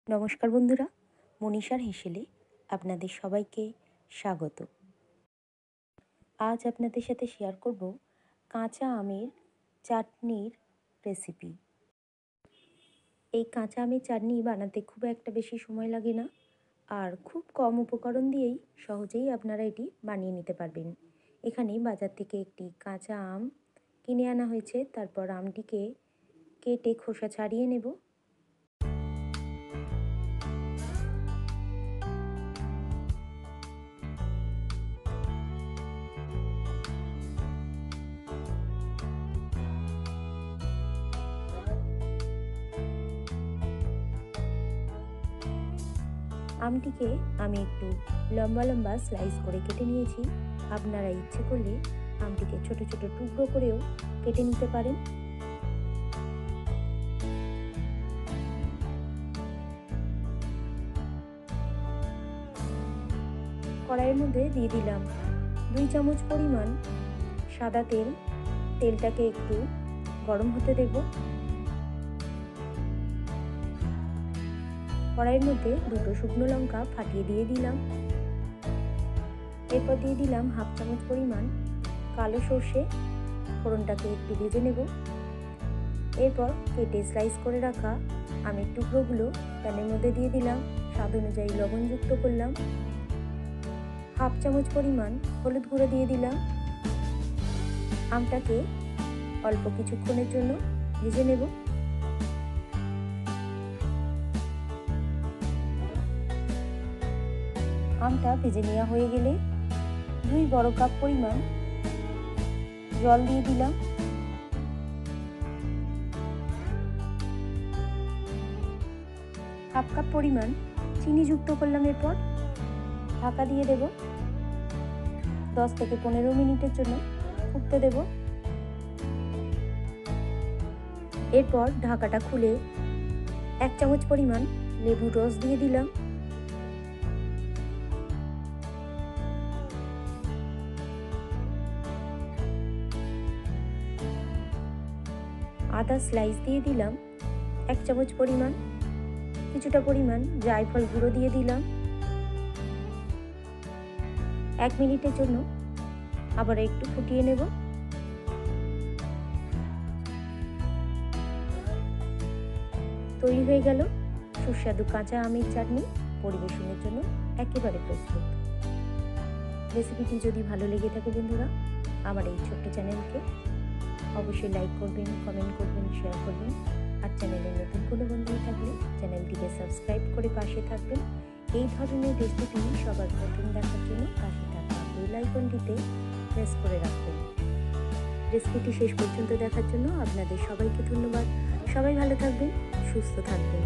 নমস্কার বন্ধুরা, মনীষার হেসেলে আপনাদের সবাইকে স্বাগত। আজ আপনাদের সাথে শেয়ার করব কাঁচা আমের চাটনির রেসিপি। এই কাঁচা আমের চাটনি বানাতে খুব একটা বেশি সময় লাগে না, আর খুব কম উপকরণ দিয়েই সহজেই আপনারা এটি বানিয়ে নিতে পারবেন। এখানে বাজার থেকে একটি কাঁচা আম কিনে আনা হয়েছে। তারপর আমটিকে কেটে খোসা ছাড়িয়ে নেব। আমটিকে আমি একটু লম্বা লম্বা স্লাইস করে কেটে নিয়েছি। আপনারা ইচ্ছে করলে আমটিকে ছোট ছোট টুকরো করেও কেটে নিতে পারেন। কড়াইয়ের মধ্যে দিয়ে দিলাম 2 চামচ পরিমাণ সাদা তেল। তেলটাকে একটু গরম হতে দেব। কড়াইয়ের মধ্যে 2টো শুকনো লঙ্কা ফাটিয়ে দিয়ে দিলাম। এরপর দিয়ে দিলাম 1/2 চামচ পরিমাণ কালো সর্ষে। ফোড়নটাকে একটু ভেজে নেব। এরপর কেটে স্লাইস করে রাখা আমের টুকরোগুলো প্যানের মধ্যে দিয়ে দিলাম। স্বাদ অনুযায়ী লবণ যুক্ত করলাম। 1/2 চামচ পরিমাণ হলুদ গুঁড়ো দিয়ে দিলাম। আমটাকে অল্প কিছুক্ষণের জন্য ভেজে নেব। আমটা ভেজে নেওয়া হয়ে গেলে 2 বড় কাপ পরিমাণ জল দিয়ে দিলাম। হাফ কাপ পরিমাণ চিনি যুক্ত করলাম। এরপর ঢাকা দিয়ে দেব। 10 থেকে 15 মিনিটের জন্য ফুটতে দেব। এরপর ঢাকাটা খুলে 1 চামচ পরিমাণ লেবুর রস দিয়ে দিলাম। আদা স্লাইস দিয়ে দিলাম 1 চামচ পরিমাণ। কিছুটা পরিমাণ জায়ফল গুঁড়ো দিয়ে দিলাম। 1 মিনিটের জন্য আবার একটু ফুটিয়ে নেব। তৈরি হয়ে গেল সুস্বাদু কাঁচা আমের চাটনি। পরিবেশনের জন্য একেবারে প্রস্তুত। রেসিপিটি যদি ভালো লেগে থাকে বন্ধুরা, আমার এই ছোট্ট চ্যানেলকে অবশ্যই লাইক করবেন, কমেন্ট করবেন, শেয়ার করবেন। আর চ্যানেলে নতুন কোনো বন্ধু থাকলে চ্যানেলটিকে সাবস্ক্রাইব করে পাশে থাকবেন। এই ধরনের রেসিপি সবার প্রথম দেখার জন্য পাশে থাকা বেল আইকনটিতে প্রেস করে রাখবেন। রেসিপিটি শেষ পর্যন্ত দেখার জন্য আপনাদের সবাইকে ধন্যবাদ। সবাই ভালো থাকবেন, সুস্থ থাকবেন।